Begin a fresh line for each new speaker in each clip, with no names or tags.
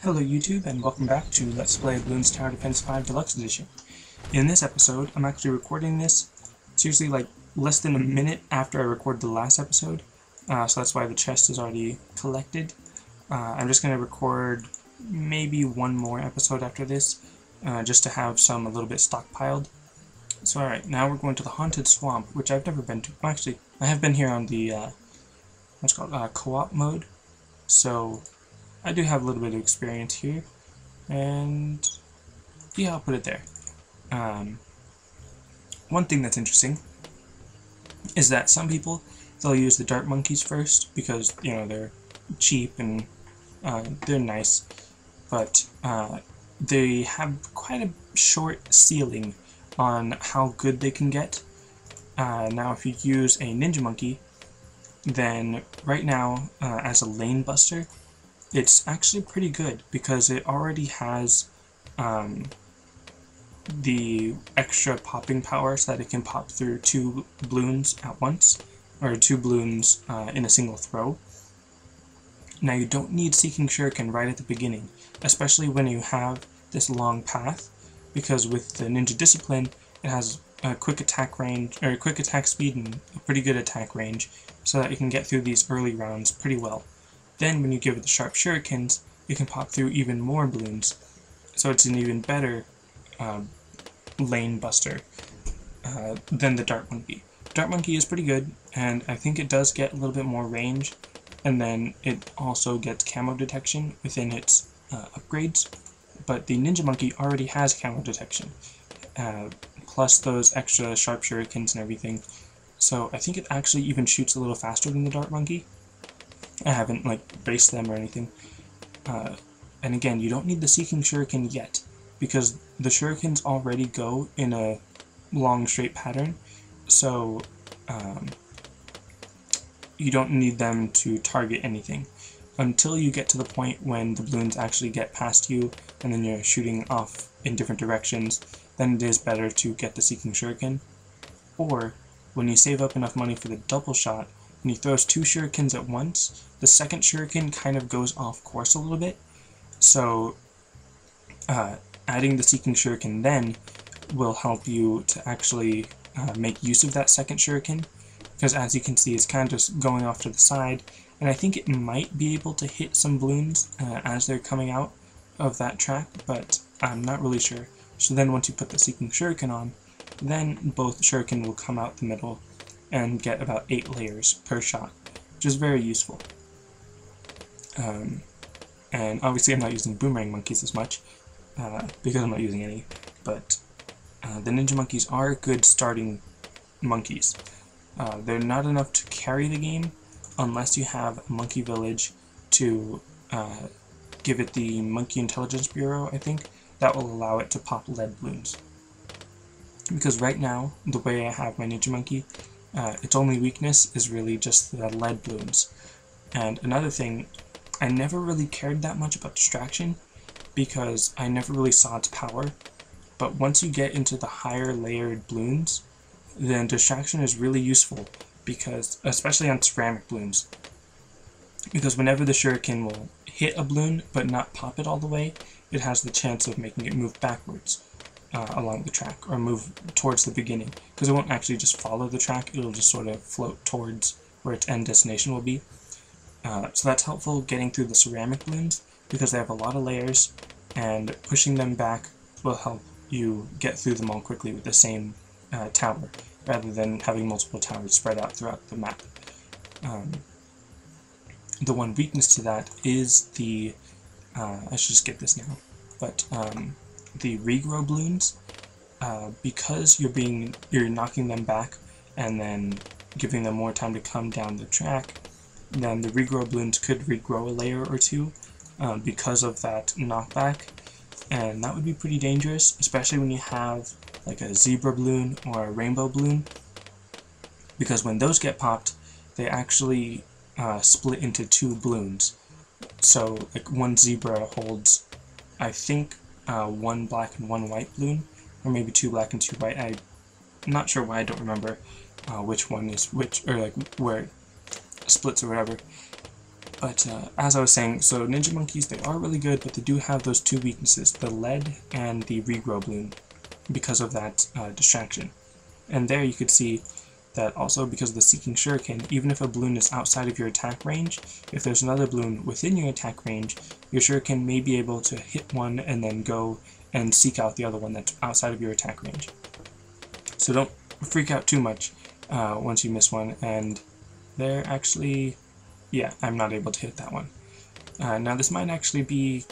Hello YouTube, and welcome back to Let's Play Bloons Tower Defense 5 Deluxe Edition. In this episode, I'm actually recording this seriously like less than a minute after I recorded the last episode, so that's why the chest is already collected. I'm just going to record maybe one more episode after this, just to have some a little bit stockpiled. So alright, now we're going to the Haunted Swamp, which I've never been to. Well, actually, I have been here on the, what's it called, co-op mode, so I do have a little bit of experience here, and yeah, I'll put it there. One thing that's interesting is that some people, they'll use the dart monkeys first because, you know, they're cheap and they're nice, but they have quite a short ceiling on how good they can get. Now if you use a ninja monkey, then right now as a lane buster, it's actually pretty good because it already has the extra popping power so that it can pop through 2 Bloons at once, or 2 Bloons in a single throw. Now you don't need Seeking Shuriken right at the beginning, especially when you have this long path, because with the Ninja Discipline it has a quick attack range, or quick attack speed and a pretty good attack range, so that you can get through these early rounds pretty well. Then when you give it the sharp shurikens, you can pop through even more Bloons, so it's an even better lane buster than the Dart Monkey. Dart Monkey is pretty good, and I think it does get a little bit more range, and then it also gets camo detection within its upgrades, but the Ninja Monkey already has camo detection, plus those extra sharp shurikens and everything, so I think it actually even shoots a little faster than the Dart Monkey. I haven't like raced them or anything. And again, you don't need the Seeking Shuriken yet, because the shurikens already go in a long straight pattern, so you don't need them to target anything until you get to the point when the Bloons actually get past you and then you're shooting off in different directions. Then it is better to get the Seeking Shuriken, or when you save up enough money for the double shot, when he throws 2 shurikens at once, the second shuriken kind of goes off course a little bit, so adding the Seeking Shuriken then will help you to actually make use of that second shuriken, because as you can see it's kind of just going off to the side, and I think it might be able to hit some Bloons as they're coming out of that track, but I'm not really sure. So then once you put the Seeking Shuriken on, then both shuriken will come out the middle and get about 8 layers per shot, which is very useful. And obviously I'm not using boomerang monkeys as much, because I'm not using any, but the ninja monkeys are good starting monkeys. They're not enough to carry the game unless you have a monkey village to give it the Monkey Intelligence Bureau, I think. That will allow it to pop lead Bloons. Because right now, the way I have my ninja monkey, its only weakness is really just the lead Bloons. And another thing, I never really cared that much about distraction because I never really saw its power, but once you get into the higher layered Bloons, then distraction is really useful, because especially on ceramic Bloons, because whenever the shuriken will hit a Bloon but not pop it all the way, it has the chance of making it move backwards along the track, or move towards the beginning, because it won't actually just follow the track, it'll just sort of float towards where its end destination will be. So that's helpful getting through the ceramic Bloons, because they have a lot of layers, and pushing them back will help you get through them all quickly with the same tower, rather than having multiple towers spread out throughout the map. The one weakness to that is the, I should just get this now, but the regrow Bloons, because you're knocking them back and then giving them more time to come down the track, then the regrow Bloons could regrow a layer or 2 because of that knockback, and that would be pretty dangerous, especially when you have like a zebra Bloon or a rainbow Bloon, because when those get popped, they actually split into 2 Bloons. So like one zebra holds, I think, 1 black and 1 white Bloon, or maybe 2 black and 2 white. I'm not sure why I don't remember which one is which, or like where it splits or whatever. But as I was saying, so Ninja Monkeys, they are really good, but they do have those two weaknesses, the lead and the regrow bloon, because of that distraction. And there you could see that also because of the Seeking Shuriken, even if a bloon is outside of your attack range, if there's another bloon within your attack range, your Shuriken may be able to hit one and then go and seek out the other one that's outside of your attack range. So don't freak out too much once you miss one, and there actually, yeah, I'm not able to hit that one. Now this might actually be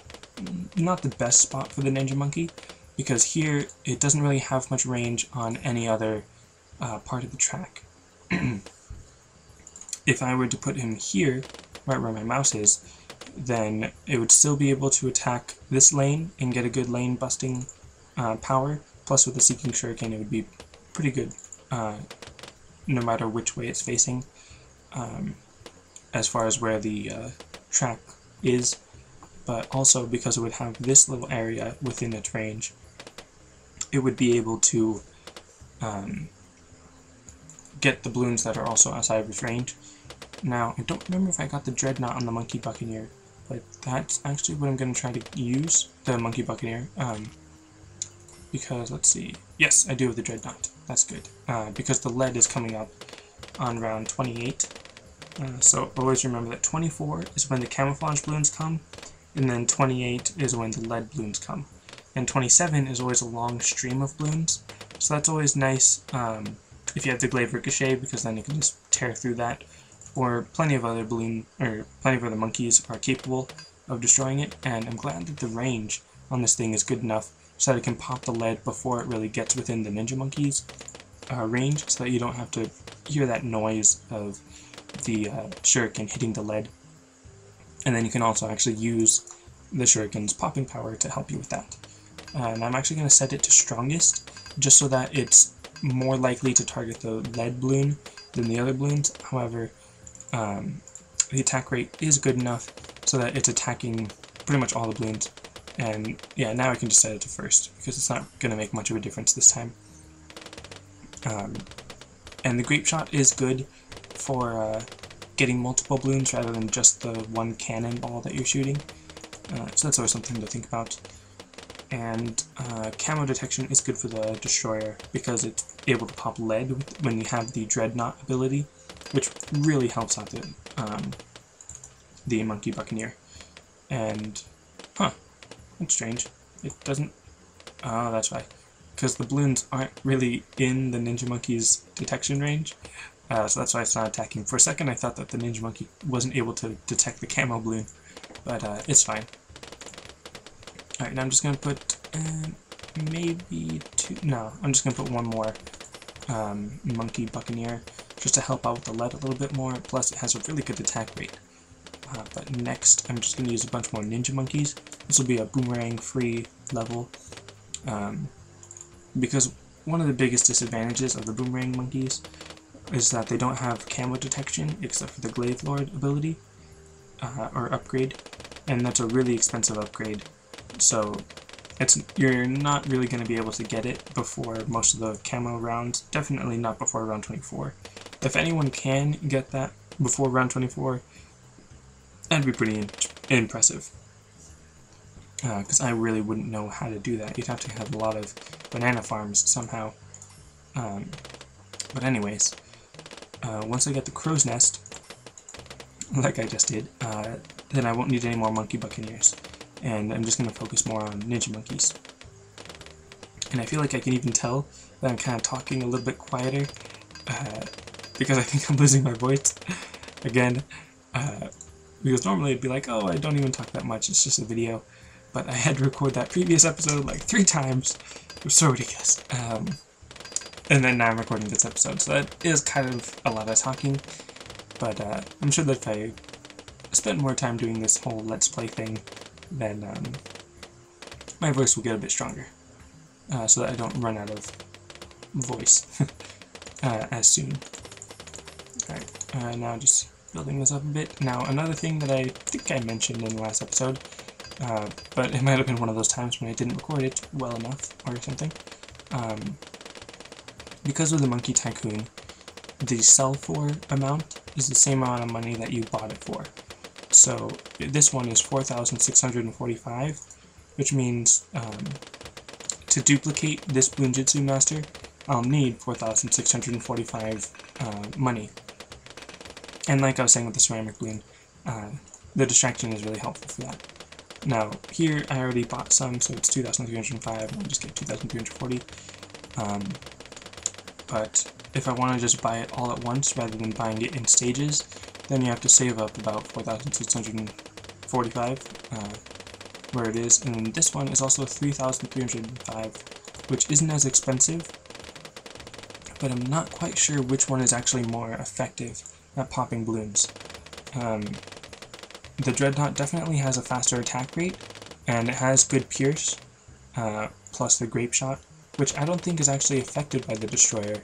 not the best spot for the Ninja Monkey, because here it doesn't really have much range on any other part of the track. If I were to put him here, right where my mouse is, then it would still be able to attack this lane and get a good lane busting power, plus with the Seeking Shuriken it would be pretty good no matter which way it's facing, as far as where the track is, but also because it would have this little area within its range, it would be able to get the bloons that are also outside of its range. Now, I don't remember if I got the Dreadnought on the Monkey Buccaneer, but that's actually what I'm going to try to use, the Monkey Buccaneer, because, let's see, yes, I do have the Dreadnought, that's good, because the lead is coming up on round 28, so always remember that 24 is when the camouflage bloons come, and then 28 is when the lead bloons come, and 27 is always a long stream of bloons, so that's always nice if you have the Glaive Ricochet, because then you can just tear through that, or plenty of other monkeys are capable of destroying it, and I'm glad that the range on this thing is good enough so that it can pop the lead before it really gets within the Ninja Monkey's range, so that you don't have to hear that noise of the shuriken hitting the lead. And then you can also actually use the shuriken's popping power to help you with that. And I'm actually going to set it to strongest, just so that it's more likely to target the lead bloon than the other bloons. However, the attack rate is good enough so that it's attacking pretty much all the bloons. And yeah, now I can just set it to first, because it's not going to make much of a difference this time. And the Grape Shot is good for getting multiple bloons rather than just the one cannonball that you're shooting. So that's always something to think about. And Camo Detection is good for the Destroyer, because it's able to pop lead when you have the Dreadnought ability, which really helps out the Monkey Buccaneer. And, that's strange. It doesn't... Oh, that's why. Because the bloons aren't really in the Ninja Monkey's detection range, so that's why it's not attacking. For a second I thought that the Ninja Monkey wasn't able to detect the camo bloon, but it's fine. Alright, now I'm just going to put maybe two... No, I'm just going to put one more Monkey Buccaneer, just to help out with the lead a little bit more, plus it has a really good attack rate. But next, I'm just going to use a bunch more Ninja Monkeys. This will be a boomerang-free level, because one of the biggest disadvantages of the Boomerang Monkeys is that they don't have camo detection, except for the Glaive Lord ability, or upgrade, and that's a really expensive upgrade, so you're not really going to be able to get it before most of the camo rounds, definitely not before round 24. If anyone can get that before round 24, that'd be pretty impressive, because I really wouldn't know how to do that. You'd have to have a lot of banana farms somehow. But anyways, once I get the Crow's Nest, like I just did, then I won't need any more Monkey Buccaneers, and I'm just going to focus more on Ninja Monkeys. And I feel like I can even tell that I'm kind of talking a little bit quieter, because I think I'm losing my voice again, because normally it'd be like, oh, I don't even talk that much, it's just a video, but I had to record that previous episode like 3 times. It was so ridiculous. And then now I'm recording this episode, so that is kind of a lot of talking, but I'm sure that if I spend more time doing this whole Let's Play thing, then my voice will get a bit stronger, so that I don't run out of voice as soon. Alright, now just building this up a bit. Now, another thing that I think I mentioned in the last episode, but it might have been one of those times when I didn't record it well enough or something. Because of the Monkey Tycoon, the sell for amount is the same amount of money that you bought it for. So this one is 4,645, which means to duplicate this Bloonjitsu Master, I'll need 4,645 money. And like I was saying with the ceramic balloon, the distraction is really helpful for that. Now, here I already bought some, so it's 2,305, I'll just get 2,340. But if I want to just buy it all at once rather than buying it in stages, then you have to save up about 4,645, where it is. And then this one is also 3,305, which isn't as expensive, but I'm not quite sure which one is actually more effective at popping balloons. The Dreadnought definitely has a faster attack rate, and it has good pierce, plus the Grape Shot, which I don't think is actually affected by the Destroyer.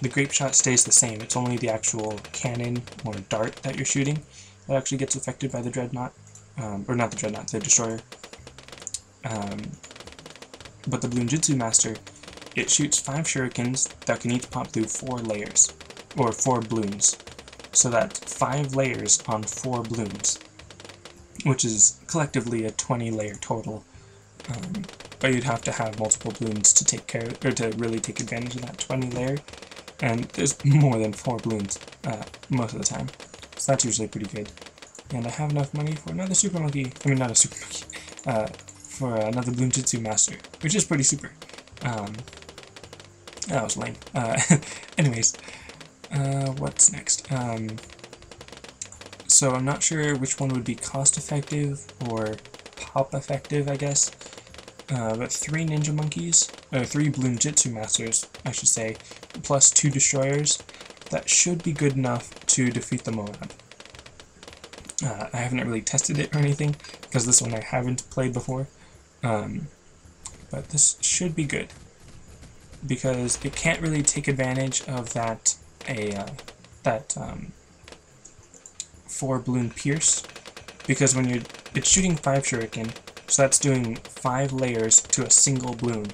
The Grape Shot stays the same, it's only the actual cannon or dart that you're shooting that actually gets affected by the Dreadnought, or not the Dreadnought, the Destroyer. But the Bloonjitsu Master, it shoots 5 shurikens that can each pop through 4 layers, or 4 balloons. So that's 5 layers on 4 balloons, which is collectively a 20 layer total. But you'd have to have multiple balloons to take care of, or to really take advantage of that 20 layer, and there's more than 4 balloons most of the time, so that's usually pretty good. And I have enough money for another super monkey, I mean not a super monkey, for another Bloonjitsu Master, which is pretty super. That was lame. Anyways, what's next? So I'm not sure which one would be cost effective or pop effective, I guess. But 3 Ninja Monkeys, or 3 Bloonjitsu Masters, I should say, plus 2 Destroyers, that should be good enough to defeat the Moab. I haven't really tested it or anything, because this one I haven't played before, but this should be good, because it can't really take advantage of that 4 balloon pierce, because when it's shooting 5 shuriken, so that's doing 5 layers to a single balloon,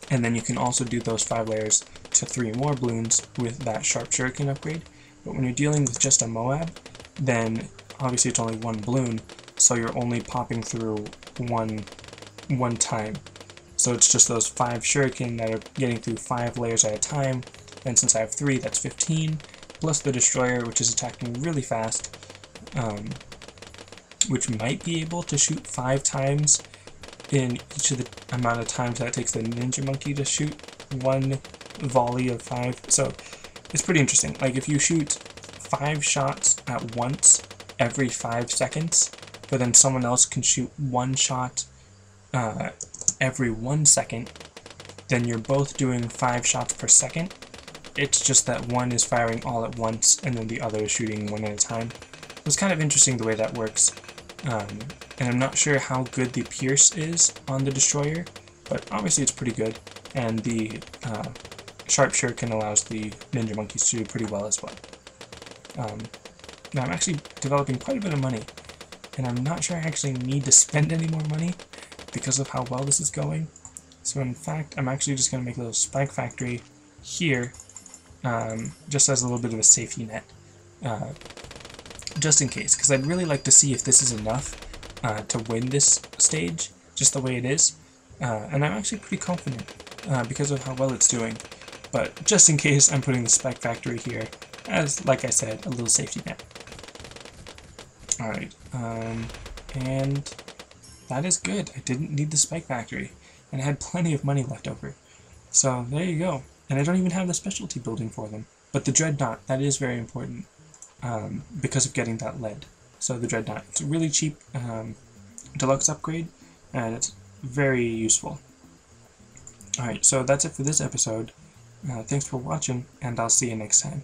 and then you can also do those 5 layers to 3 more balloons with that sharp shuriken upgrade. But when you're dealing with just a Moab, then obviously it's only 1 balloon, so you're only popping through one time. So it's just those 5 shuriken that are getting through 5 layers at a time. And since I have 3, that's 15, plus the Destroyer, which is attacking really fast, which might be able to shoot 5 times in each of the amount of times that it takes the Ninja Monkey to shoot 1 volley of 5. So it's pretty interesting. Like, if you shoot 5 shots at once every 5 seconds, but then someone else can shoot 1 shot every 1 second, then you're both doing 5 shots per second. It's just that one is firing all at once, and then the other is shooting 1 at a time. It's kind of interesting the way that works. And I'm not sure how good the pierce is on the Destroyer, but obviously it's pretty good, and the sharp shuriken allows the Ninja Monkeys to do pretty well as well. Now I'm actually developing quite a bit of money, and I'm not sure I actually need to spend any more money because of how well this is going. So in fact, I'm actually just going to make a little spike factory here, just as a little bit of a safety net. Just in case, because I'd really like to see if this is enough to win this stage, just the way it is. And I'm actually pretty confident because of how well it's doing. But just in case, I'm putting the spike factory here as, like I said, a little safety net. Alright, and that is good. I didn't need the spike factory, and I had plenty of money left over. So there you go. And I don't even have the specialty building for them. But the Dreadnought, that is very important. Because of getting that lead. So the Dreadnought, it's a really cheap deluxe upgrade, and it's very useful. Alright, so that's it for this episode. Thanks for watching, and I'll see you next time.